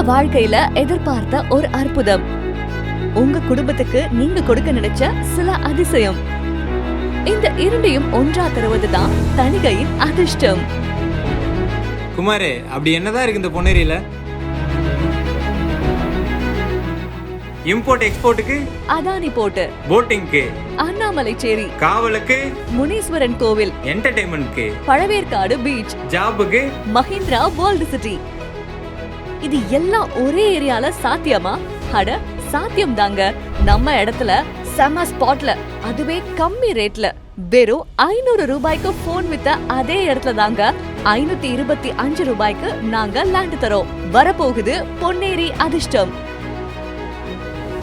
வாழ்க்கையில எதிர்பார்த்த ஒரு அற்புதம், உங்க குடும்பத்துக்கு நீங்க கொடுக்க நினைச்ச சில அதிசயம், இந்த இரண்டையும் ஒன்றா தருவதுதான் தணிகையின் அதிர்ஷ்டம். குமாரே, அப்படி என்னதான் இருக்கு இந்த பொன்னேரியில? இம்போர்ட் எக்ஸ்போர்ட்டுக்கு அதானி போட்டு, போட்டிங்க்கு அண்ணாமலைச்சேரி, காவலுக்கு முனீஸ்வரன் கோவில், என்டர்டைன்மெண்ட்க்கு பழவேற்காடு பீச், ஜாபுக்கு மஹிந்திரா வேர்ல்ட் சிட்டி. இது எல்லாம் ஒரே ஏரியால சாத்தியமா? அட சாத்தியம் தாங்க. நம்ம இடத்துல செம ஸ்பாட்ல, அதுவே கம்மி ரேட்ல, வெறும் 500 ரூபாய்க்கு போன் வித்த அதே இடத்துல தாங்க 525 ரூபாய்க்கு நாங்க லேண்ட் தரோம். வரப்போகுது பொன்னேரி அதிர்ஷ்டம்.